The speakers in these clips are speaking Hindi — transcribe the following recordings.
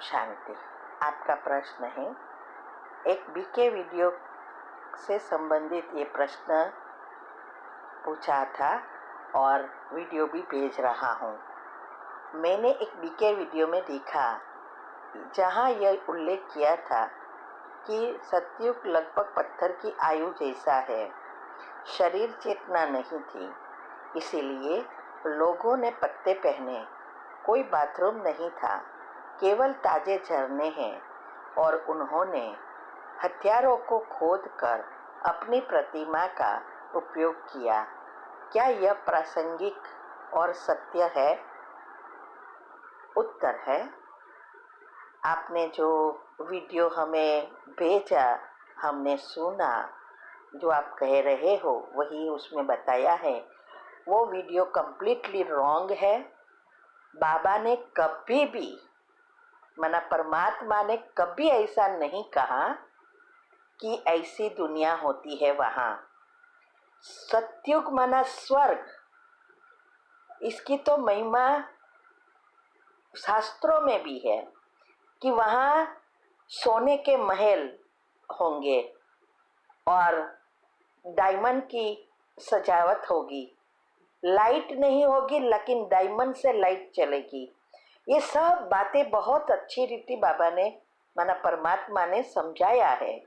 शांति। आपका प्रश्न है, एक बीके वीडियो से संबंधित ये प्रश्न पूछा था और वीडियो भी भेज रहा हूँ। मैंने एक बीके वीडियो में देखा जहाँ यह उल्लेख किया था कि सतयुग लगभग पत्थर की आयु जैसा है, शरीर चेतना नहीं थी, इसीलिए लोगों ने पत्ते पहने, कोई बाथरूम नहीं था, केवल ताजे झरने हैं और उन्होंने हथियारों को खोदकर अपनी प्रतिमा का उपयोग किया। क्या यह प्रासंगिक और सत्य है? उत्तर है, आपने जो वीडियो हमें भेजा, हमने सुना, जो आप कह रहे हो वही उसमें बताया है। वो वीडियो कम्प्लीटली रॉन्ग है। बाबा ने कभी भी, माना परमात्मा ने कभी ऐसा नहीं कहा कि ऐसी दुनिया होती है वहाँ। सतयुग माना स्वर्ग, इसकी तो महिमा शास्त्रों में भी है कि वहाँ सोने के महल होंगे और डायमंड की सजावट होगी, लाइट नहीं होगी लेकिन डायमंड से लाइट चलेगी। ये सब बातें बहुत अच्छी रीति बाबा ने, माना परमात्मा ने समझाया है।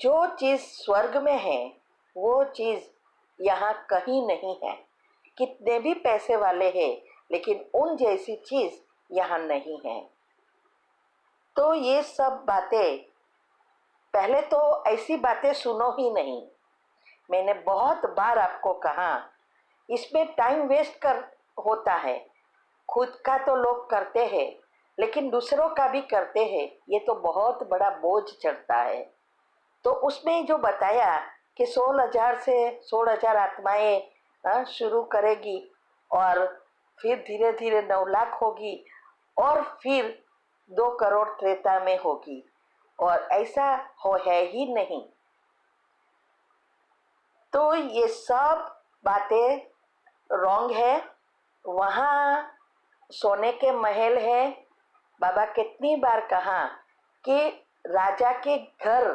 जो चीज़ स्वर्ग में है वो चीज़ यहाँ कहीं नहीं है। कितने भी पैसे वाले हैं लेकिन उन जैसी चीज़ यहाँ नहीं है। तो ये सब बातें, पहले तो ऐसी बातें सुनो ही नहीं। मैंने बहुत बार आपको कहा, इसमें टाइम वेस्ट कर होता है। खुद का तो लोग करते हैं लेकिन दूसरों का भी करते हैं, ये तो बहुत बड़ा बोझ चढ़ता है। तो उसमें जो बताया कि 16,000 से 16,000 आत्माएं शुरू करेगी और फिर धीरे धीरे 9 लाख होगी और फिर 2 करोड़ त्रेता में होगी, और ऐसा है ही नहीं। तो ये सब बातें रॉन्ग है। वहाँ सोने के महल है। बाबा कितनी बार कहा कि राजा के घर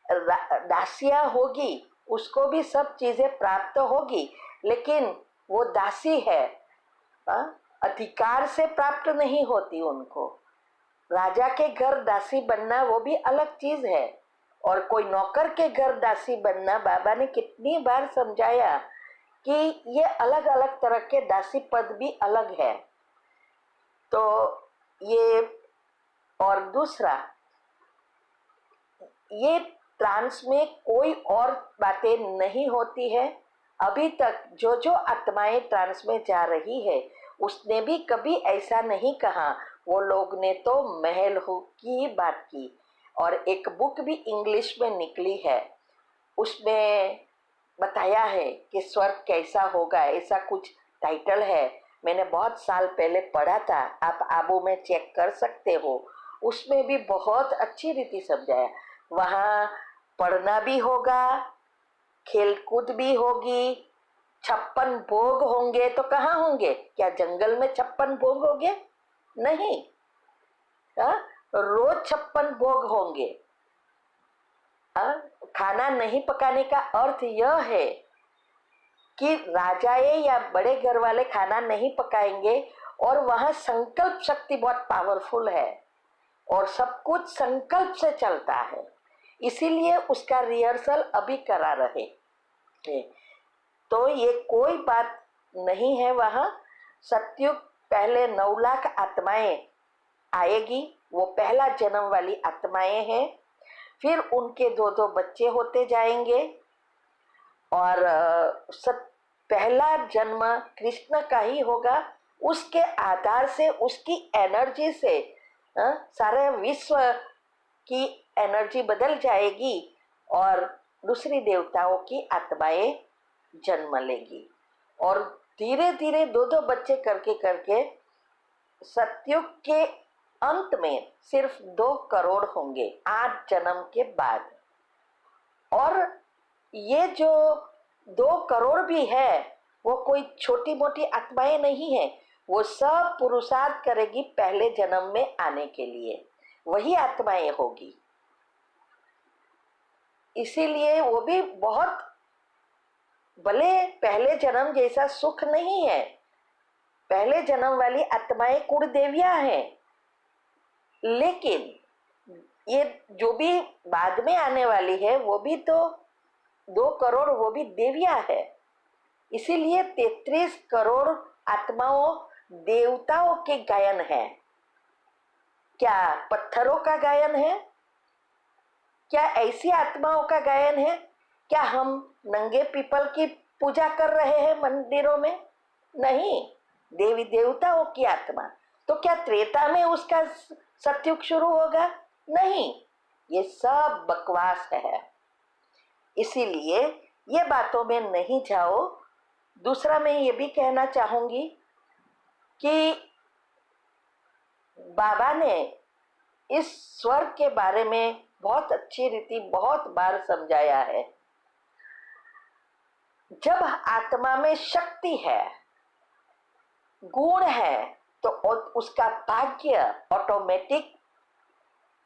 दासियाँ होगी, उसको भी सब चीज़ें प्राप्त होगी, लेकिन वो दासी है, अधिकार से प्राप्त नहीं होती उनको। राजा के घर दासी बनना वो भी अलग चीज़ है, और कोई नौकर के घर दासी बनना, बाबा ने कितनी बार समझाया कि ये अलग अलग तरह के दासी पद भी अलग है। तो ये, और दूसरा, ये ट्रांस में कोई और बातें नहीं होती है। अभी तक जो जो आत्माएं ट्रांस में जा रही है उसने भी कभी ऐसा नहीं कहा। वो लोग ने तो महल की बात की, और एक बुक भी इंग्लिश में निकली है, उसमें बताया है कि स्वर्ग कैसा होगा, ऐसा कुछ टाइटल है। मैंने बहुत साल पहले पढ़ा था, आप आबू में चेक कर सकते हो। उसमें भी बहुत अच्छी रीति समझाया। वहाँ पढ़ना भी होगा, खेलकूद भी होगी, 56 भोग होंगे। तो कहाँ होंगे? क्या जंगल में 56 भोग होंगे? नहीं, रोज 56 भोग होंगे। खाना नहीं पकाने का अर्थ यह है कि राजाए या बड़े घर वाले खाना नहीं पकाएंगे, और वहाँ संकल्प शक्ति बहुत पावरफुल है और सब कुछ संकल्प से चलता है, इसीलिए उसका रिहर्सल अभी करा रहे। तो ये कोई बात नहीं है। वहाँ सतयुग पहले 9 लाख आत्माएं आएगी, वो पहला जन्म वाली आत्माएं हैं। फिर उनके 2-2 बच्चे होते जाएंगे, और पहला जन्म कृष्ण का ही होगा। उसके आधार से, उसकी एनर्जी से सारे विश्व की एनर्जी बदल जाएगी और दूसरी देवताओं की आत्माएं जन्म लेगी, और धीरे धीरे 2-2 बच्चे करके करके सतयुग के अंत में सिर्फ 2 करोड़ होंगे 8 जन्म के बाद। और ये जो 2 करोड़ भी है वो कोई छोटी मोटी आत्माएं नहीं है, वो सब पुरुषार्थ करेगी पहले जन्म में आने के लिए, वही आत्माएं होगी। इसीलिए वो भी बहुत, भले पहले जन्म जैसा सुख नहीं है, पहले जन्म वाली आत्माएं कुलदेवियां हैं, लेकिन ये जो भी बाद में आने वाली है वो भी तो 2 करोड़ वो भी देवियां है। इसीलिए 33 करोड़ आत्माओं देवताओं के गायन है। क्या पत्थरों का गायन है? क्या ऐसी आत्माओं का गायन है? क्या हम नंगे पीपल की पूजा कर रहे हैं मंदिरों में? नहीं, देवी देवताओं की आत्मा। तो क्या त्रेता में उसका सत्युग शुरू होगा? नहीं, ये सब बकवास है। इसीलिए ये बातों में नहीं जाओ। दूसरा मैं ये भी कहना चाहूंगी कि बाबा ने इस स्वर्ग के बारे में बहुत अच्छी रीति बहुत बार समझाया है। जब आत्मा में शक्ति है, गुण है, तो उसका भाग्य ऑटोमेटिक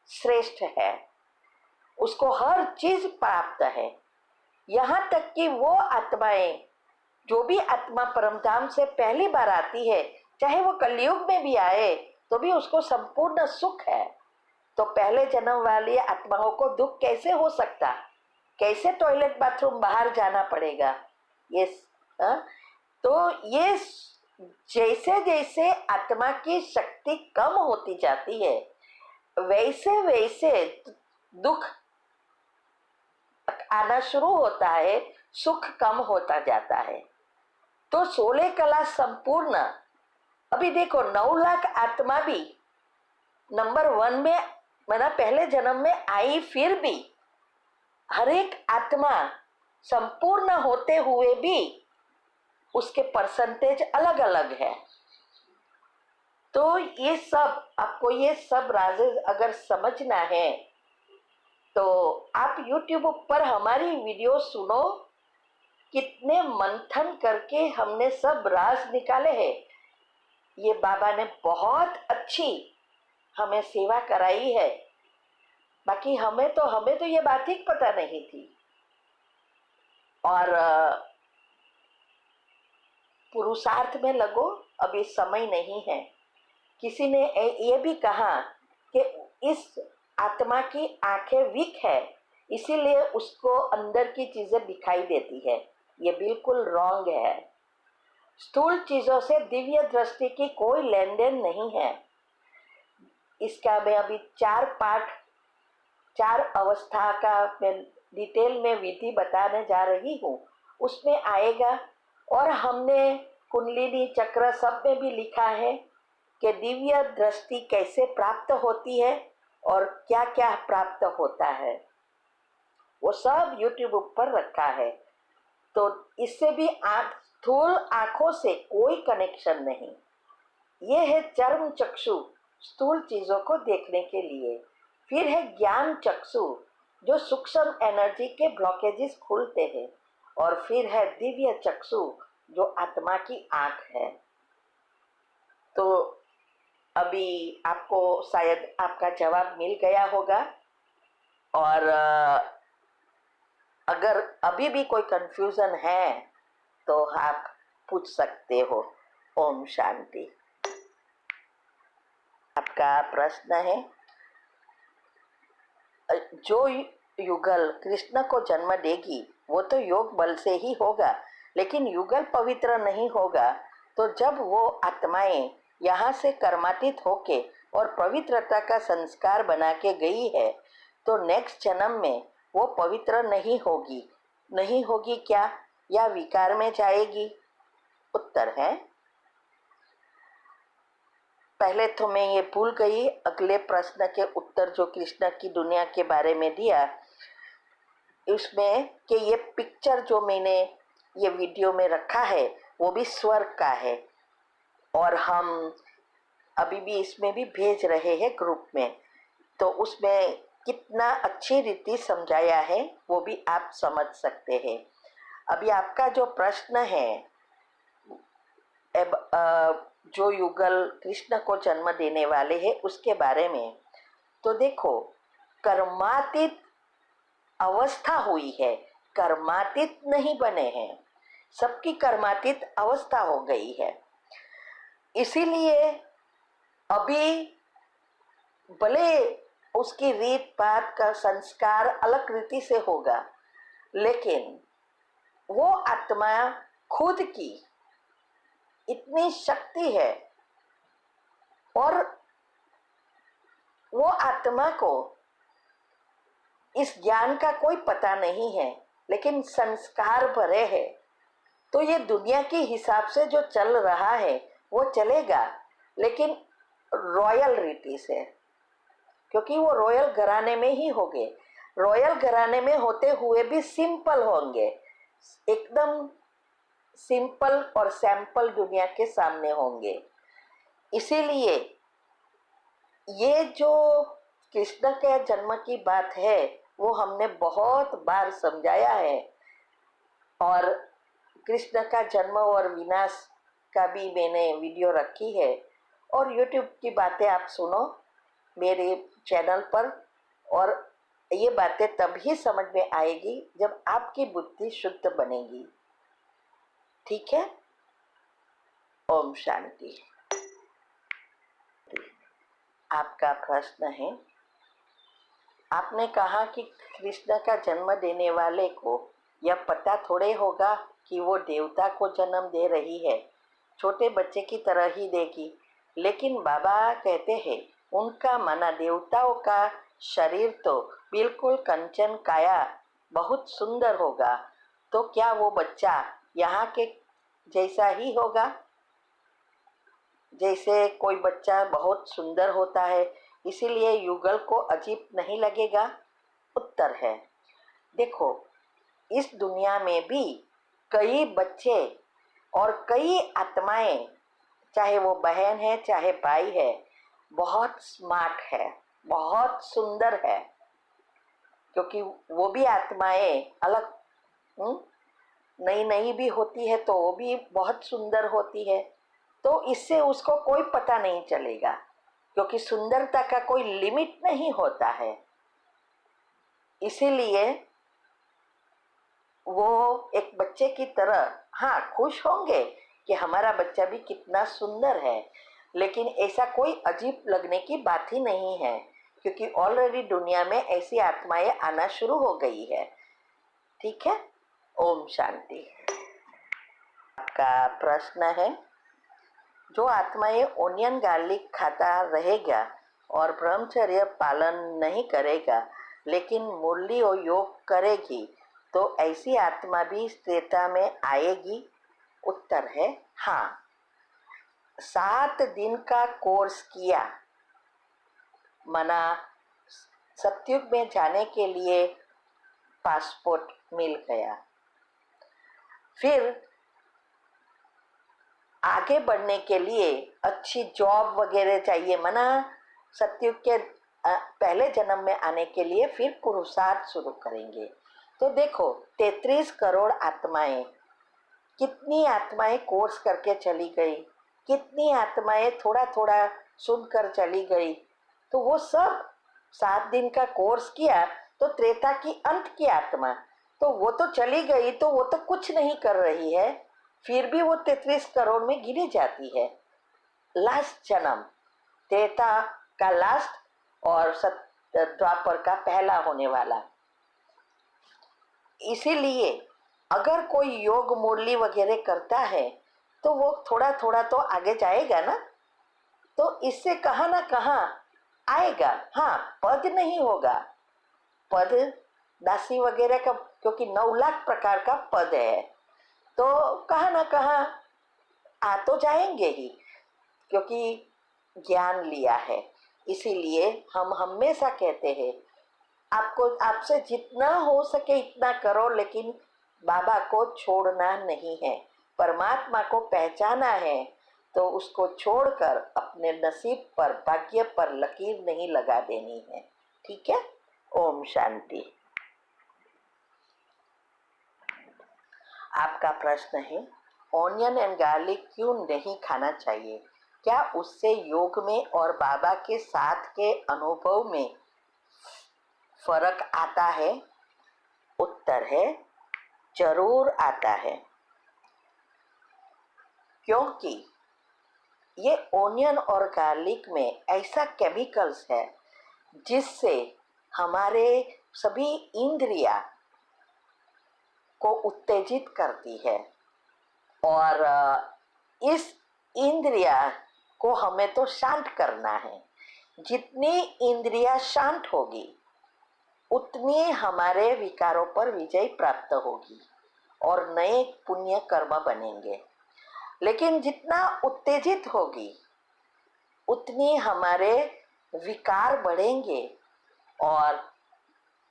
श्रेष्ठ है, उसको हर चीज प्राप्त है। यहाँ तक कि वो आत्माएं, जो भी आत्मा परमधाम से पहली बार आती है, चाहे वो कलयुग में भी आए तो भी उसको संपूर्ण सुख है। तो पहले जन्म वाली आत्माओं को दुख कैसे हो सकता? कैसे टॉयलेट बाथरूम बाहर जाना पड़ेगा? ये तो ये जैसे जैसे आत्मा की शक्ति कम होती जाती है, वैसे वैसे दुख आना शुरू होता है, सुख कम होता जाता है। तो 16 कला संपूर्ण, अभी देखो 9 लाख आत्मा भी नंबर 1 में मैंने पहले जन्म में आई, फिर भी हर एक आत्मा संपूर्ण होते हुए भी उसके परसेंटेज अलग अलग है। तो ये सब आपको, ये सब राजेज अगर समझना है तो आप YouTube पर हमारी वीडियो सुनो। कितने मंथन करके हमने सब राज निकाले हैं। ये बाबा ने बहुत अच्छी हमें सेवा कराई है। बाकी हमें तो ये बात ही पता नहीं थी। और पुरुषार्थ में लगो, अभी समय नहीं है। किसी ने ये भी कहा कि इस आत्मा की आंखें वीक है, इसीलिए उसको अंदर की चीजें दिखाई देती है। ये बिल्कुल रॉन्ग है। स्थूल चीजों से दिव्य दृष्टि की कोई लेन देन नहीं है। इसका मैं अभी 4 पार्ट, 4 अवस्था का मैं डिटेल में विधि बताने जा रही हूँ, उसमें आएगा। और हमने कुंडलिनी चक्र सब में भी लिखा है कि दिव्य दृष्टि कैसे प्राप्त होती है और क्या क्या प्राप्त होता है, वो सब YouTube पर रखा है। तो इससे भी स्थूल आंखों से कोई कनेक्शन नहीं। ये है चर्म चक्षु, स्थूल चीजों को देखने के लिए। फिर है ज्ञान चक्षु, जो सूक्ष्म एनर्जी के ब्लॉकेजेस खुलते हैं। और फिर है दिव्य चक्षु, जो आत्मा की आंख है। तो अभी आपको शायद आपका जवाब मिल गया होगा। और अगर अभी भी कोई कंफ्यूजन है तो आप पूछ सकते हो। ओम शांति। आपका प्रश्न है, जो युगल कृष्ण को जन्म देगी वो तो योग बल से ही होगा, लेकिन युगल पवित्र नहीं होगा। तो जब वो आत्माएं यहाँ से कर्मातीत होके और पवित्रता का संस्कार बना के गई है, तो नेक्स्ट जन्म में वो पवित्र नहीं होगी। नहीं होगी क्या, या विकार में जाएगी? उत्तर है, पहले तो मैं ये भूल गई अगले प्रश्न के उत्तर जो कृष्ण की दुनिया के बारे में दिया, इसमें कि ये पिक्चर जो मैंने ये वीडियो में रखा है वो भी स्वर्ग का है। और हम अभी भी इसमें भी भेज रहे हैं ग्रुप में, तो उसमें कितना अच्छी रीति समझाया है वो भी आप समझ सकते हैं। अभी आपका जो प्रश्न है, जो युगल कृष्ण को जन्म देने वाले हैं उसके बारे में, तो देखो कर्मातीत अवस्था हुई है, कर्मातीत नहीं बने हैं, सबकी कर्मातीत अवस्था हो गई है। इसीलिए अभी भले उसकी रीत पात का संस्कार अलग रीति से होगा, लेकिन वो आत्मा खुद की इतनी शक्ति है और वो आत्मा को इस ज्ञान का कोई पता नहीं है, लेकिन संस्कार भरे है। तो ये दुनिया के हिसाब से जो चल रहा है वो चलेगा, लेकिन रॉयल रीति से, क्योंकि वो रॉयल घराने में ही होंगे। रॉयल घराने में होते हुए भी सिंपल होंगे, एकदम सिंपल और सैंपल दुनिया के सामने होंगे। इसीलिए ये जो कृष्ण के जन्म की बात है वो हमने बहुत बार समझाया है, और कृष्ण का जन्म और विनाश का भी मैंने वीडियो रखी है, और YouTube की बातें आप सुनो मेरे चैनल पर, और ये बातें तभी समझ में आएगी जब आपकी बुद्धि शुद्ध बनेगी। ठीक है, ओम शांति। आपका प्रश्न है, आपने कहा कि कृष्ण का जन्म देने वाले को यह पता थोड़े होगा कि वो देवता को जन्म दे रही है, छोटे बच्चे की तरह ही देगी। लेकिन बाबा कहते हैं उनका माना देवताओं का शरीर तो बिल्कुल कंचन काया बहुत सुंदर होगा, तो क्या वो बच्चा यहाँ के जैसा ही होगा? जैसे कोई बच्चा बहुत सुंदर होता है इसीलिए युगल को अजीब नहीं लगेगा? उत्तर है, देखो इस दुनिया में भी कई बच्चे और कई आत्माएं, चाहे वो बहन है चाहे भाई है, बहुत स्मार्ट है, बहुत सुंदर है, क्योंकि वो भी आत्माएं अलग नई नई भी होती है तो वो भी बहुत सुंदर होती है। तो इससे उसको कोई पता नहीं चलेगा, क्योंकि सुंदरता का कोई लिमिट नहीं होता है। इसीलिए वो एक बच्चे की तरह हाँ खुश होंगे कि हमारा बच्चा भी कितना सुंदर है, लेकिन ऐसा कोई अजीब लगने की बात ही नहीं है, क्योंकि ऑलरेडी दुनिया में ऐसी आत्माएं आना शुरू हो गई है। ठीक है, ओम शांति। आपका प्रश्न है, जो आत्माएं ओनियन गार्लिक खाता रहेगा और ब्रह्मचर्य पालन नहीं करेगा लेकिन मुरली और योग करेगी, तो ऐसी आत्मा भी त्रेता में आएगी? उत्तर है हाँ। 7 दिन का कोर्स किया, मना सतयुग में जाने के लिए पासपोर्ट मिल गया, फिर आगे बढ़ने के लिए अच्छी जॉब वगैरह चाहिए, मना सतयुग के पहले जन्म में आने के लिए फिर पुरुषार्थ शुरू करेंगे। तो देखो 33 करोड़ आत्माएं, कितनी आत्माएं कोर्स करके चली गई, कितनी आत्माएं थोड़ा थोड़ा सुनकर चली गई। तो वो सब 7 दिन का कोर्स किया, तो त्रेता की अंत की आत्मा तो वो तो चली गई, तो वो तो कुछ नहीं कर रही है, फिर भी वो 33 करोड़ में गिनी जाती है। लास्ट जन्म त्रेता का लास्ट और द्वापर का पहला होने वाला। इसीलिए अगर कोई योग मुरली वगैरह करता है तो वो थोड़ा थोड़ा तो आगे जाएगा ना, तो इससे कहाँ ना कहाँ आएगा। हाँ, पद नहीं होगा, पद दासी वगैरह का, क्योंकि 9 लाख प्रकार का पद है, तो कहाँ ना कहाँ आ तो जाएंगे ही, क्योंकि ज्ञान लिया है। इसीलिए हम हमेशा कहते हैं आपको, आपसे जितना हो सके इतना करो, लेकिन बाबा को छोड़ना नहीं है। परमात्मा को पहचाना है तो उसको छोड़कर अपने नसीब पर, भाग्य पर लकीर नहीं लगा देनी है। ठीक है, ओम शांति। आपका प्रश्न है, ऑनियन एंड गार्लिक क्यों नहीं खाना चाहिए? क्या उससे योग में और बाबा के साथ के अनुभव में फर्क आता है? उत्तर है जरूर आता है, क्योंकि ये ओनियन और गार्लिक में ऐसा केमिकल्स है जिससे हमारे सभी इंद्रियां को उत्तेजित करती है और इस इंद्रिया को हमें तो शांत करना है। जितनी इंद्रियां शांत होगी उतनी हमारे विकारों पर विजय प्राप्त होगी और नए पुण्य कर्म बनेंगे। लेकिन जितना उत्तेजित होगी उतनी हमारे विकार बढ़ेंगे और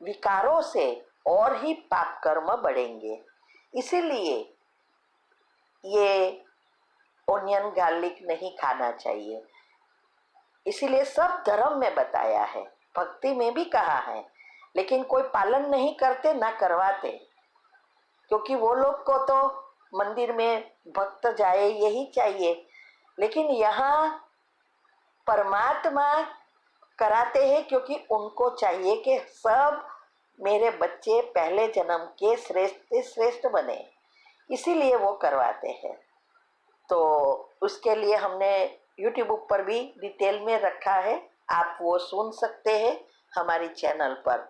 विकारों से और ही पाप कर्म बढ़ेंगे। इसीलिए ये ओनियन गार्लिक नहीं खाना चाहिए। इसीलिए सब धर्म में बताया है, भक्ति में भी कहा है, लेकिन कोई पालन नहीं करते ना करवाते, क्योंकि वो लोग को तो मंदिर में भक्त जाए यही चाहिए। लेकिन यहाँ परमात्मा कराते हैं क्योंकि उनको चाहिए कि सब मेरे बच्चे पहले जन्म के श्रेष्ठ श्रेष्ठ बने, इसीलिए वो करवाते हैं। तो उसके लिए हमने YouTube पर भी डिटेल में रखा है, आप वो सुन सकते हैं हमारी चैनल पर।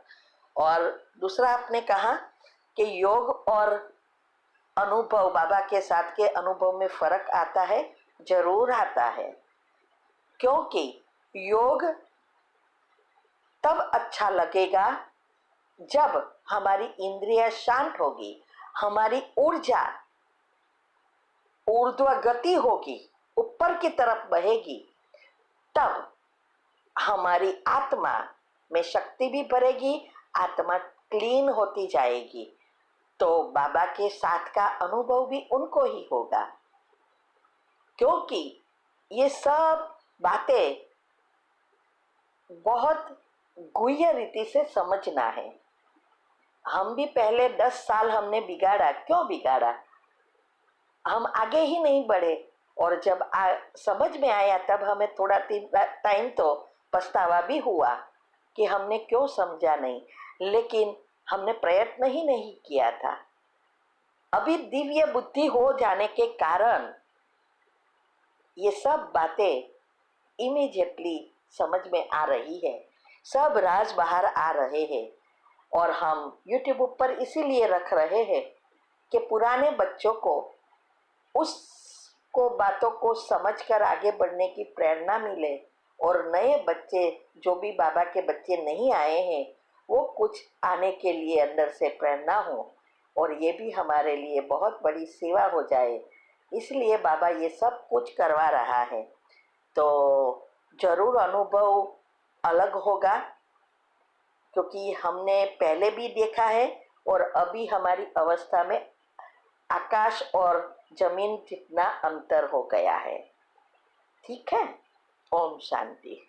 और दूसरा आपने कहा कि योग और अनुभव, बाबा के साथ के अनुभव में फर्क आता है। जरूर आता है, क्योंकि योग तब अच्छा लगेगा जब हमारी इंद्रियां शांत होगी, हमारी ऊर्जा ऊर्ध्व गति होगी, ऊपर की तरफ बहेगी, तब हमारी आत्मा में शक्ति भी बढ़ेगी, आत्मा क्लीन होती जाएगी। तो बाबा के साथ का अनुभव भी उनको ही होगा, क्योंकि ये सब बातें बहुत गुह्य रीति से समझना है। हम भी पहले 10 साल हमने बिगाड़ा। क्यों बिगाड़ा? हम आगे ही नहीं बढ़े, और जब समझ में आया तब हमें थोड़ा टाइम तो पछतावा भी हुआ कि हमने क्यों समझा नहीं, लेकिन हमने प्रयत्न ही नहीं किया था। अभी दिव्य बुद्धि हो जाने के कारण ये सब बातें इमीडिएटली समझ में आ रही है, सब राज बाहर आ रहे हैं। और हम YouTube पर इसीलिए रख रहे हैं कि पुराने बच्चों को उसको बातों को समझकर आगे बढ़ने की प्रेरणा मिले, और नए बच्चे जो भी बाबा के बच्चे नहीं आए हैं वो कुछ आने के लिए अंदर से प्रेरणा हो, और ये भी हमारे लिए बहुत बड़ी सेवा हो जाए। इसलिए बाबा ये सब कुछ करवा रहा है। तो जरूर अनुभव अलग होगा, क्योंकि हमने पहले भी देखा है और अभी हमारी अवस्था में आकाश और जमीन जितना अंतर हो गया है। ठीक है, ओम शांति।